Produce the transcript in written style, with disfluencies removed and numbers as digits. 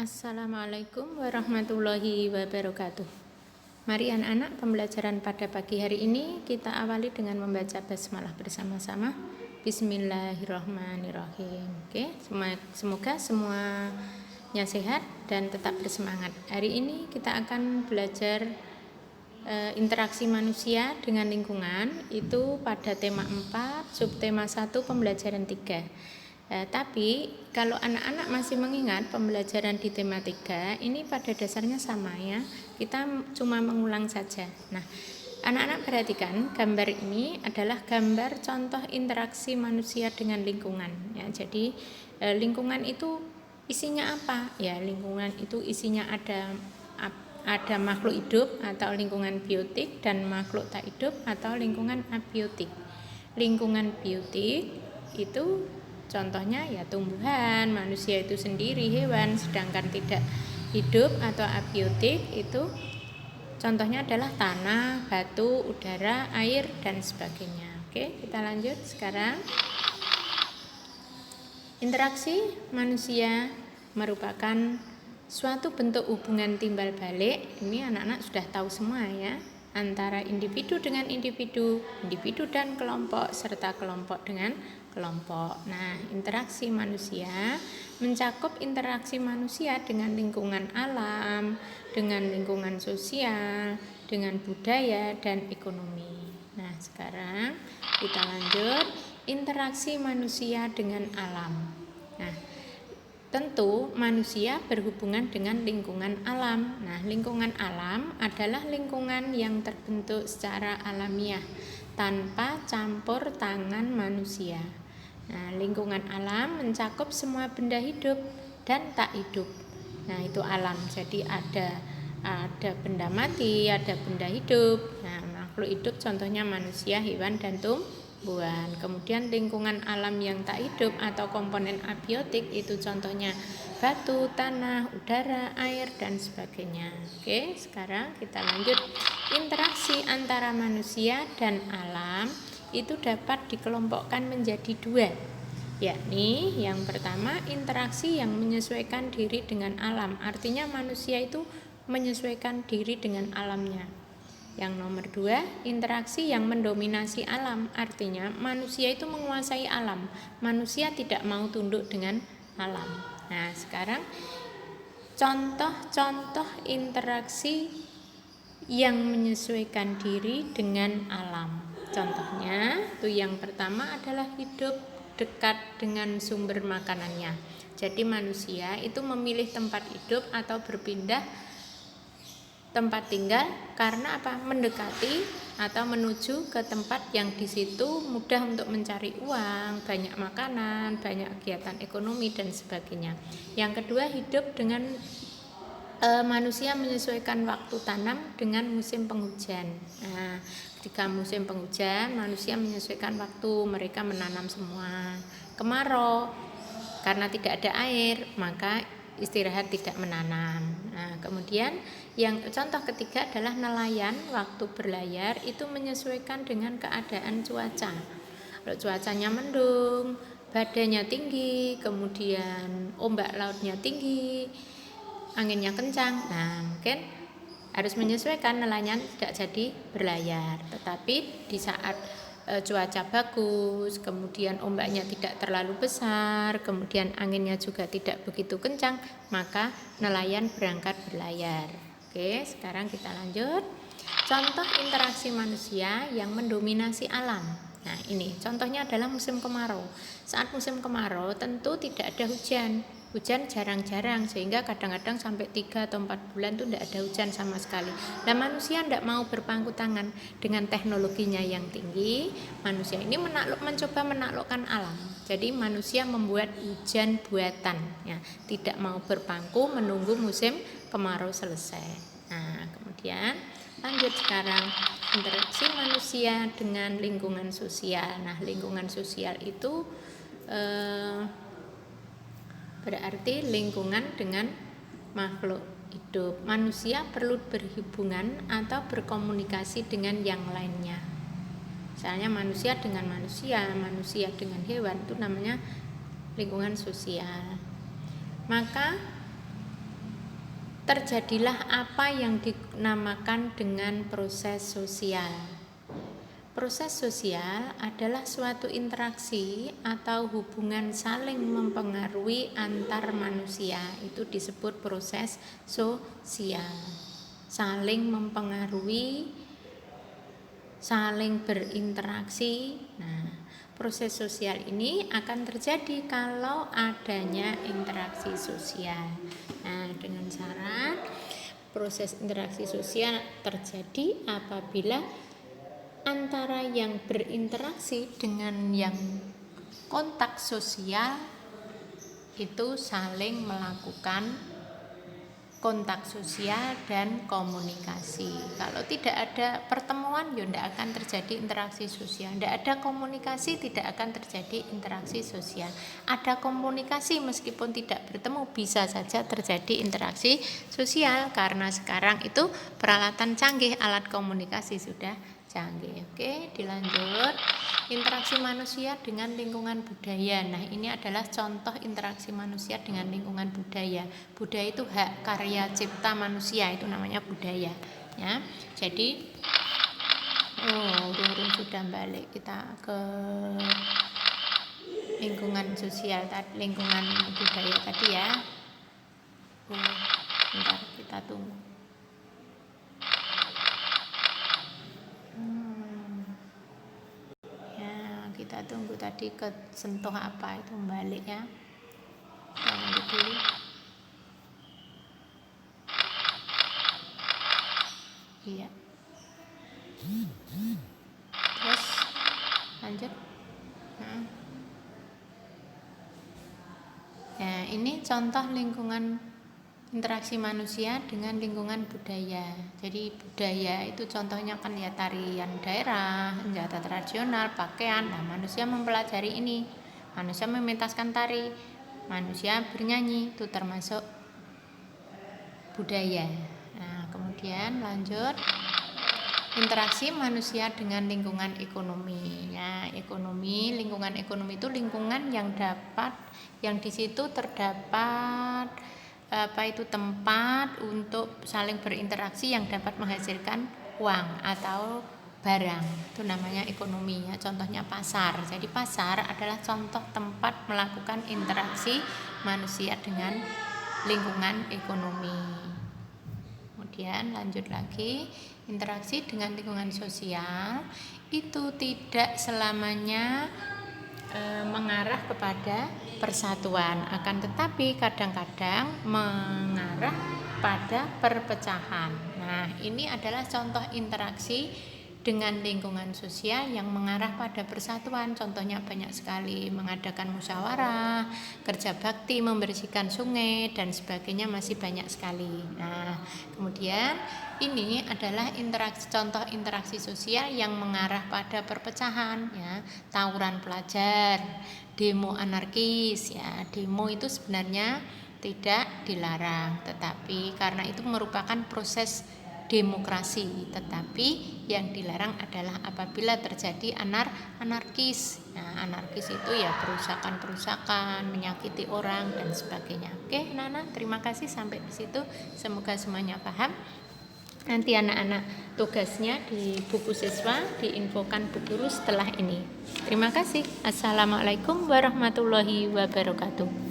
Assalamualaikum warahmatullahi wabarakatuh. Mari anak-anak, pembelajaran pada pagi hari ini kita awali dengan membaca basmalah bersama-sama. Bismillahirrahmanirrahim. Oke, semoga semuanya sehat dan tetap bersemangat. Hari ini kita akan belajar interaksi manusia dengan lingkungan, itu pada tema 4, subtema 1, pembelajaran 3. Tapi kalau anak-anak masih mengingat pembelajaran di tema 3 ini pada dasarnya sama ya, kita cuma mengulang saja. Nah, anak-anak perhatikan gambar ini adalah gambar contoh interaksi manusia dengan lingkungan ya. Jadi lingkungan itu isinya apa? Ya, lingkungan itu isinya ada makhluk hidup atau lingkungan biotik dan makhluk tak hidup atau lingkungan abiotik. Lingkungan biotik itu contohnya ya tumbuhan, manusia itu sendiri, hewan. Sedangkan tidak hidup atau abiotik itu contohnya adalah tanah, batu, udara, air, dan sebagainya. Oke, kita lanjut sekarang. Interaksi manusia merupakan suatu bentuk hubungan timbal balik. Ini anak-anak sudah tahu semua ya, antara individu dengan individu, individu dan kelompok, serta kelompok dengan kelompok. Nah, interaksi manusia mencakup interaksi manusia dengan lingkungan alam, dengan lingkungan sosial, dengan budaya dan ekonomi. Nah, sekarang kita lanjut interaksi manusia dengan alam. Nah, tentu manusia berhubungan dengan lingkungan alam. Nah, lingkungan alam adalah lingkungan yang terbentuk secara alamiah tanpa campur tangan manusia. Nah, lingkungan alam mencakup semua benda hidup dan tak hidup. Nah, itu alam. Jadi ada benda mati, ada benda hidup. Nah, makhluk hidup contohnya manusia, hewan, dan tumbuhan. Kemudian lingkungan alam yang tak hidup atau komponen abiotik itu contohnya batu, tanah, udara, air, dan sebagainya. Oke, sekarang kita lanjut. Interaksi antara manusia dan alam itu dapat dikelompokkan menjadi 2, yakni yang pertama interaksi yang menyesuaikan diri dengan alam, artinya manusia itu menyesuaikan diri dengan alamnya. Yang nomor 2, interaksi yang mendominasi alam, artinya manusia itu menguasai alam, manusia tidak mau tunduk dengan alam. Nah, sekarang contoh-contoh interaksi yang menyesuaikan diri dengan alam. Contohnya, itu yang pertama adalah hidup dekat dengan sumber makanannya. Jadi manusia itu memilih tempat hidup atau berpindah tempat tinggal karena apa? Mendekati atau menuju ke tempat yang di situ mudah untuk mencari uang, banyak makanan, banyak kegiatan ekonomi dan sebagainya. Yang kedua, hidup dengan manusia menyesuaikan waktu tanam dengan musim penghujan. Nah, ketika musim penghujan, manusia menyesuaikan waktu, mereka menanam semua. Kemarau, karena tidak ada air, maka istirahat tidak menanam. Nah, kemudian yang contoh ketiga adalah nelayan, waktu berlayar itu menyesuaikan dengan keadaan cuaca. Kalau cuacanya mendung, badainya tinggi, kemudian ombak lautnya tinggi, anginnya kencang, nah mungkin harus menyesuaikan, nelayan tidak jadi berlayar. Tetapi di saat cuaca bagus, kemudian ombaknya tidak terlalu besar, kemudian anginnya juga tidak begitu kencang, maka nelayan berangkat berlayar. Oke, sekarang kita lanjut. Contoh interaksi manusia yang mendominasi alam. Nah, ini contohnya adalah musim kemarau. Saat musim kemarau tentu tidak ada hujan. Hujan jarang-jarang, sehingga kadang-kadang sampai 3 atau 4 bulan itu tidak ada hujan sama sekali. Nah, manusia tidak mau berpangku tangan dengan teknologinya yang tinggi. Manusia ini mencoba menaklukkan alam. Jadi manusia membuat hujan buatan ya, tidak mau berpangku menunggu musim kemarau selesai. Nah, kemudian lanjut sekarang interaksi manusia dengan lingkungan sosial. Nah, lingkungan sosial itu berarti lingkungan dengan makhluk hidup. Manusia perlu berhubungan atau berkomunikasi dengan yang lainnya. Misalnya manusia dengan manusia, manusia dengan hewan, itu namanya lingkungan sosial. Maka terjadilah apa yang dinamakan dengan proses sosial. Proses sosial adalah suatu interaksi atau hubungan saling mempengaruhi antar manusia. Itu disebut proses sosial. Saling mempengaruhi, saling berinteraksi. Nah, proses sosial ini akan terjadi kalau adanya interaksi sosial. Nah, dengan syarat proses interaksi sosial terjadi apabila antara yang berinteraksi dengan yang kontak sosial itu saling melakukan kontak sosial dan komunikasi. Kalau tidak ada pertemuan, ya tidak akan terjadi interaksi sosial. Tidak ada komunikasi, tidak akan terjadi interaksi sosial. Ada komunikasi meskipun tidak bertemu, bisa saja terjadi interaksi sosial karena sekarang itu peralatan canggih, alat komunikasi sudah canggih. Oke, dilanjut. Interaksi manusia dengan lingkungan budaya. Nah, ini adalah contoh interaksi manusia dengan lingkungan budaya. Budaya itu hak karya cipta manusia, itu namanya budaya. Ya, jadi urung sudah balik kita ke lingkungan sosial tadi, lingkungan budaya tadi ya. Bentar kita tunggu. Kita tunggu tadi kesentuh apa itu balik ya. Lanjut dulu. Iya. Terus lanjut. Nah, ini contoh lingkungan interaksi manusia dengan lingkungan budaya. Jadi budaya itu contohnya kan ya tarian daerah, senjata tradisional, pakaian. Nah, manusia mempelajari ini. Manusia mementaskan tari, manusia bernyanyi, itu termasuk budaya. Nah, kemudian lanjut interaksi manusia dengan lingkungan ekonomi. Ya, ekonomi, lingkungan ekonomi itu lingkungan yang di situ terdapat tempat untuk saling berinteraksi yang dapat menghasilkan uang atau barang. Itu namanya ekonomi ya. Contohnya pasar. Jadi pasar adalah contoh tempat melakukan interaksi manusia dengan lingkungan ekonomi. Kemudian lanjut lagi, interaksi dengan lingkungan sosial itu tidak selamanya mengarah kepada persatuan, akan tetapi kadang-kadang mengarah pada perpecahan. Nah, ini adalah contoh interaksi dengan lingkungan sosial yang mengarah pada persatuan. Contohnya banyak sekali, mengadakan musyawarah, kerja bakti, membersihkan sungai dan sebagainya, masih banyak sekali. Nah, kemudian ini adalah contoh interaksi sosial yang mengarah pada perpecahan ya, tawuran pelajar, demo anarkis ya. Demo itu sebenarnya tidak dilarang, tetapi karena itu merupakan proses demokrasi, tetapi yang dilarang adalah apabila terjadi anarkis. Nah, anarkis itu ya perusakan, menyakiti orang dan sebagainya. Oke, Nana, terima kasih sampai di situ. Semoga semuanya paham. Nanti anak-anak tugasnya di buku siswa diinfokan Bu Guru setelah ini. Terima kasih. Assalamualaikum warahmatullahi wabarakatuh.